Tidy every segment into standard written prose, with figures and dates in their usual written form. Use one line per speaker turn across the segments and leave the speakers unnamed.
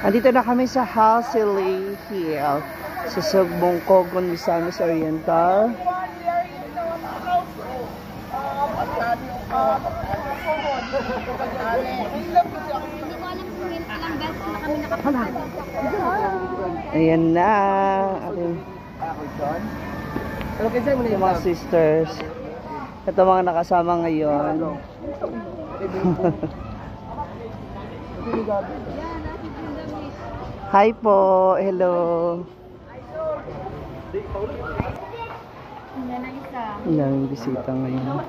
Andito na kami sa Halsey Hill sa Sugbong Cogon, Misamis Oriental. Ayan na yung mga sisters. Ito mga nakasama ngayon. Hi po, hello. Ang daming bisita ngayon.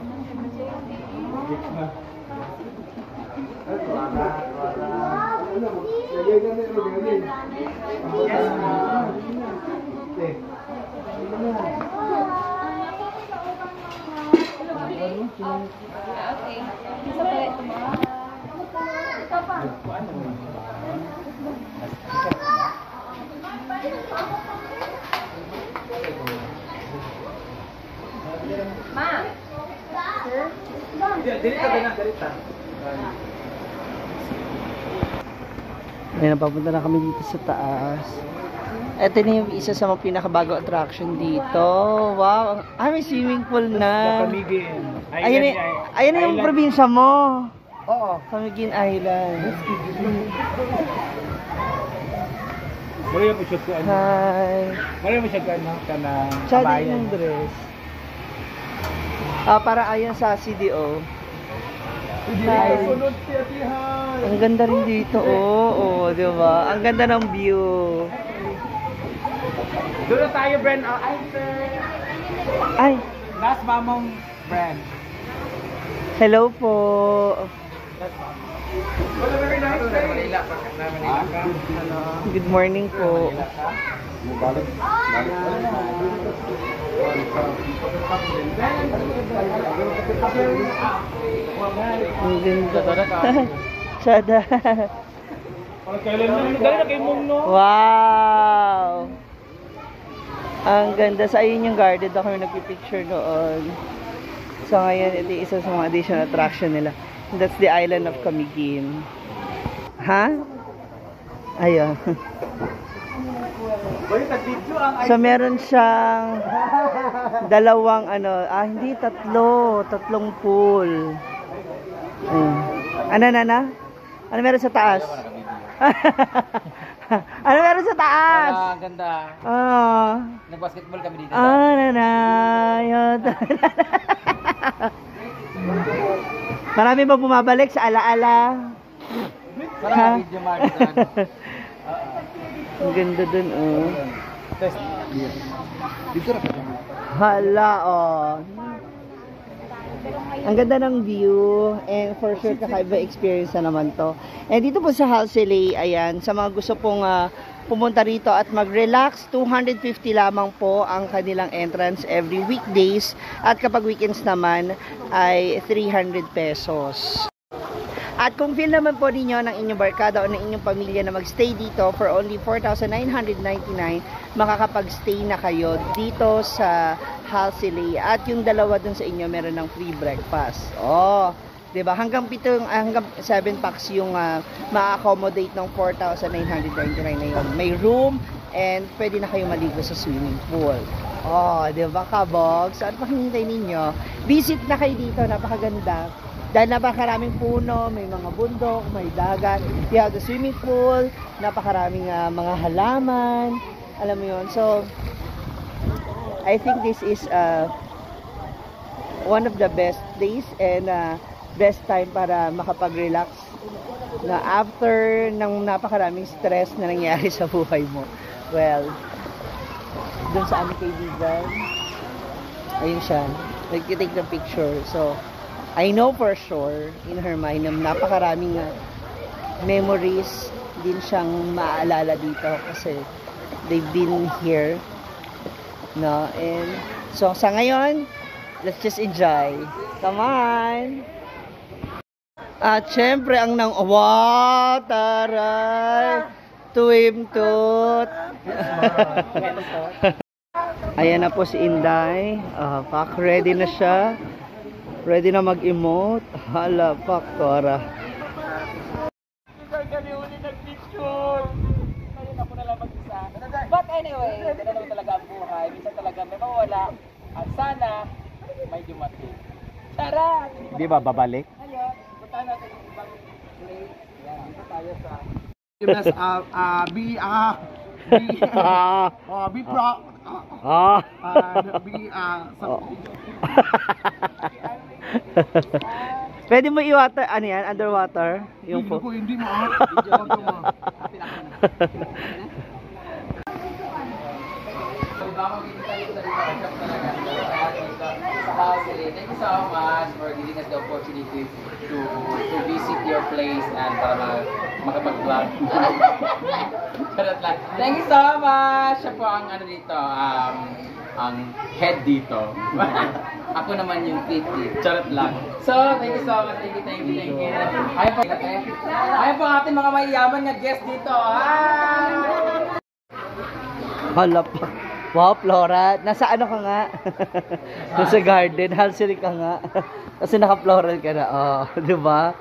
Ma. Sir? Dirita na, dirita.
Ayan, papunta na kami dito sa taas. Ito na yung isa sa mga pinakabago attraction dito. Wow! May swimming pool na. Ayan yung probinsya mo.
Oo.
Camiguin Island.
Wala yung shoot ko ano?
Hi.
Wala yung shoot ko ano? Kanang
Chadi yung dress. Para ayan sa CDO. Hi. Ang ganda rin dito, oh, di ba? Ang ganda ng view.
Doon na tayo, Bren. Ay, sir.
Ay.
Last mamong Bren.
Hello po. Good morning po. Ang ganda. Sada. Wow! Ang ganda. Sa ayun yung garden ako yung nagpipicture noon. So ngayon, ito isa sa mga additional attraction nila. That's the island of Camiguin. Ha? Ayun. So meron siyang dalawang tatlong pool. Ano meron sa taas? Ano meron sa taas?
Ang ganda. Nag-basketball kami dito.
Marami bang bumabalik sa alaala?
Parang video marathon.
Ang ganda dun, oh. Hala, oh. Ang ganda ng view and for sure kakaiba experience na naman to. And dito po sa Halsey, ayan, sa mga gusto pong pumunta rito at mag-relax, 250 lamang po ang kanilang entrance every weekdays at kapag weekends naman ay 300 pesos. At kung feel naman po ninyo ng inyong barkada o ng inyong pamilya na magstay dito for only 4,999, makakapag-stay na kayo dito sa Halsey. At yung dalawa dun sa inyo, meron ng free breakfast. Oh, 'di ba? Hanggang 7 packs yung ma-accommodate ng 4,999 na yun. May room and pwede na kayo maligo sa swimming pool. Oh, 'di ba, kabog? So, ano pa hinihintay ninyo? Visit na kayo dito, napakaganda. Dahil napakaraming puno, may mga bundok, may dagat. You have the swimming pool, napakaraming mga halaman. Alam mo yun. So, I think this is one of the best days and best time para makapag-relax na after ng napakaraming stress na nangyari sa buhay mo. Well, dun sa aming kaibigan, ayun siya, nag-take ng picture. So, I know for sure in her mind na napakaraming memories din siyang maaalala dito kasi they've been here, no? And so sa ngayon, let's just enjoy. Come on. At syempre ang taray, tuwim-tut. Ayan na po si Inday. Pak, ready na siya. Ready na mag-emote. Hala, pak, Cora.
ako na lang mag-isa. But anyway, ganun naman talaga ang buhay. Minsan talaga may mawala. At sana, may dumating. Tara!
Di ba babalik?
Ngayon, punta natin yung ibang place. Yan, dito tayo sa...
Be proud.
Pwede mo i-water, ano yan, underwater? Yung po.
Hindi mo.
So, baka makikita tayo sa rin talaga. Sa house, thank you so much for giving us the opportunity to visit your place and para makapag-vlog. Charot lang. Thank you so much! Siya po ang ano dito, ang head dito. Ako naman yung titi. Charot lang. So, thank you so much. Thank you. Ayun po ang ating mga mayayaman na guest dito. Hi!
Hala pa. Wow, Flora. Nasa ano ka nga? Nasa garden. Halsey ka nga. Kasi naka-floral ka na. Oh, di ba?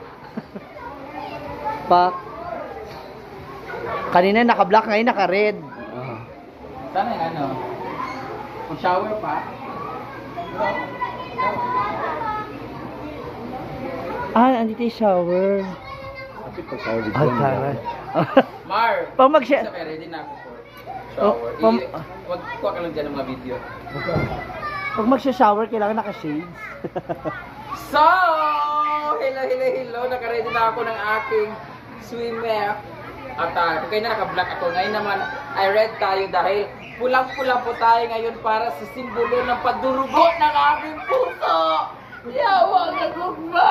Pak. Kanina naka-black, ngayon naka-red. Oh.
Sana yung ano? Kung shower pa?
Andito yung shower. Tara.
Mar!
Pag mag-share.
Ready na ako for
Oh,
shower. Wag ko ka lang dyan ng mga video.
Pag mag-shower, kailangan naka-shades.
So, hello. Naka-ready na ako ng aking swimwear. At kaya na naka-black ako. Ngayon naman, ay red tayo dahil pulang-pula po tayo ngayon para sa simbolo ng pagdurugo ng aming puso. Yawang nagugma!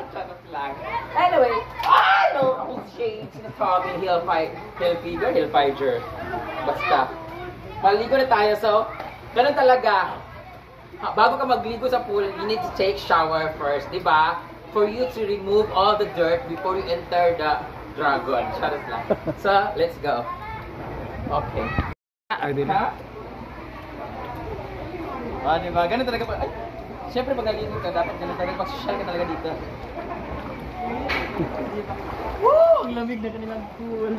Charot lang. Anyway, ako shades na Tommy Hilfiger. Basta. Maligo na tayo. So, ganun talaga. Bago ka magligo sa pool, you need to take shower first, di ba? For you to remove all the dirt before you enter the dragon. Charot lang. So, let's go. Okay. Ha? Di ba? Ganun talaga pa. Ay, siyempre pag naligo ka, dapat ganun talaga. Pag-social ka talaga dito. Woo! Ang lamig na kanilang pool.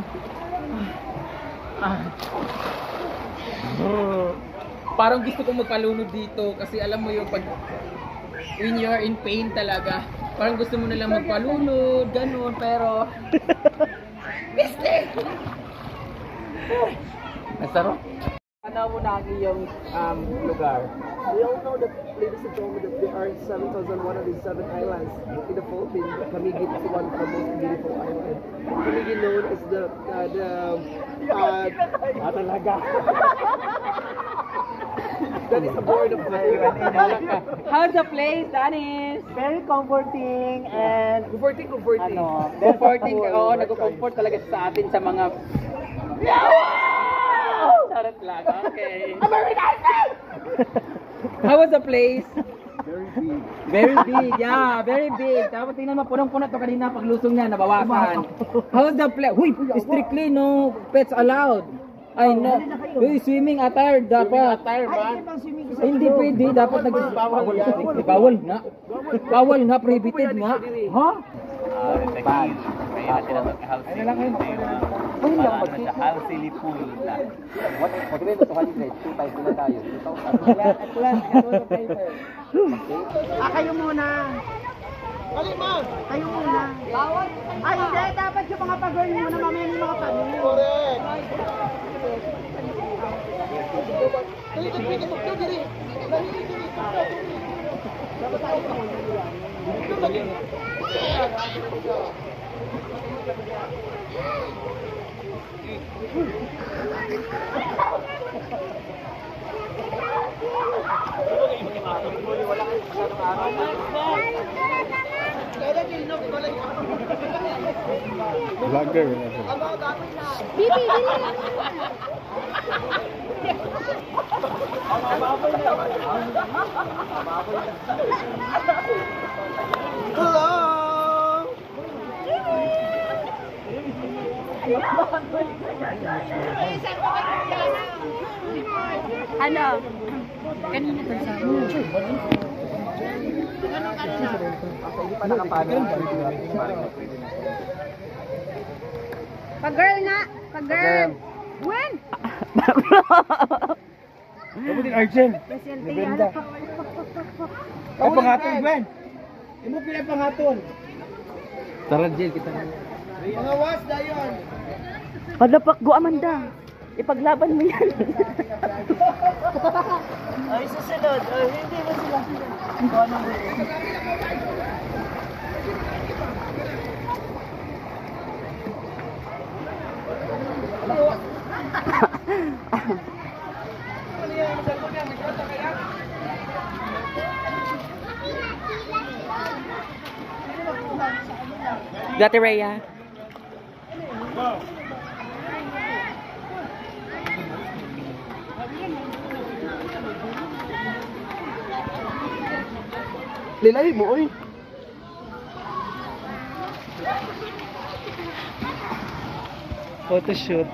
Parang gusto kong magpalunod dito kasi alam mo yung pag when you're in pain talaga, parang gusto mo na lang magpalunod, ganun, pero mistake! Nasarap. Ano mo na ang iyong lugar?
We all know that, ladies and gentlemen, that there are 7,107 islands in the Philippines. Camiguin is one of the most beautiful islands. Camiguin known as talaga. That is a board of
How's the place, Danis?
Very comforting and
comforting.
Comforting ka, oo, nag-comfort talaga sa atin sa mga... Charot lang, okay. How was the place? Very big, yeah, very big. Tapos tingnan mo, punong-puno to kanina paglusong niya, nabawasan. How's the place? Huy, strictly no pets allowed. Ay, no. Uy, swimming attire dapat. Hindi pwede, dapat bawal nga. Bawal nga, prohibited nga. Ha?
Ano lang yun? Halsey pool na.
Magkabento 200, 2 times na tayo. 2,000.
kayo muna. Kayo muna. Bawal. Ay, hindi. Dapat yung mga pag-girl muna. Mamaya yung mga pag-girl. Correct.
Vlogger.
Ano? Kanina to sa Pag-girl nga. Pag-girl. When?
Kamu din Arjen.
Presidente,
Ganda. Ay, pangatol, Gwen. Imo pila pangatol.
Tara, Jill, kita na.
Mga was na yun.
Padapak go, Amanda. Ipaglaban mo yan. Ay, susunod. Ay, hindi mo sila. Ano mo? Dati Rhea.
Lilay mo, oy.
Photoshoot.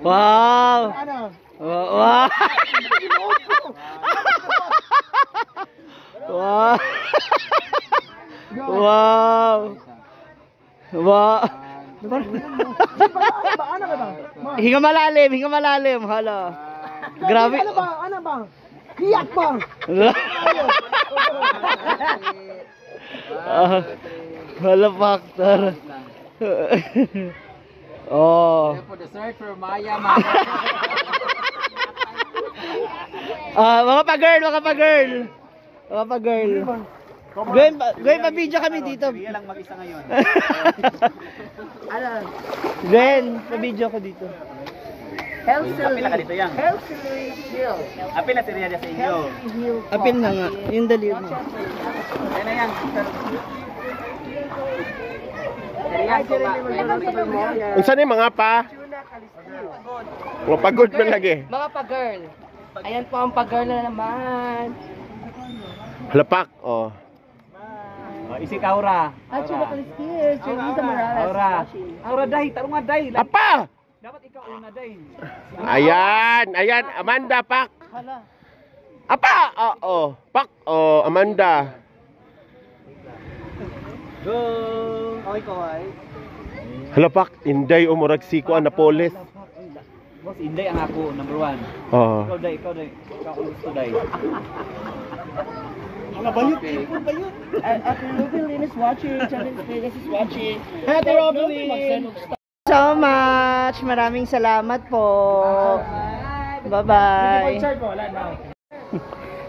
Wow!
Ano?
Wow! Wow! Wow! Wow!
Ano ka ba?
Hinga malalim, hinga malalim. Hala. Grabe.
Ano ba? Ano ba? Hiyak pa!
Hala factor. Oh.
For the search for Maya,
Mga pa-girl, mga pa-girl. Mga pa-girl. Gwen, pa-video kami dito.
Kaya lang mag-isa ngayon.
Gwen, pa-video ko dito.
Apil na ka dito yan. Apil na si Rhea sa inyo.
Apil na nga, yung dali mo.
Yan na yan.
Unsa ni mga pa? Mga pagod man lagi.
Mga pa-girl. Ayan po ang pa-girl na naman.
Halapak. Oh.
Isik Aura.
At siya bakal skills, Teresa Morales.
Aura dahi, tarunga dahi.
Apa?
Dapat ikaw una dahi.
Ayan, Amanda pak.
Hala.
Apa? Oo. Pak. Oh, Amanda.
Go! Okay ko ay.
Halapak, Inday o murag siko ang Napoles.
Boss, Inday ang ako, number 1.
Oh.
Ikaw day. Ikaw ang gusto day.
Okay.
Ate Rubilin is watching, Channel Vegas is watching. Ate Rubilin! So much! Maraming salamat po. Bye-bye.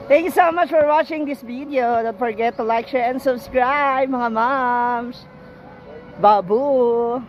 Thank you so much for watching this video. Don't forget to like, share, and subscribe, mga moms. Babu!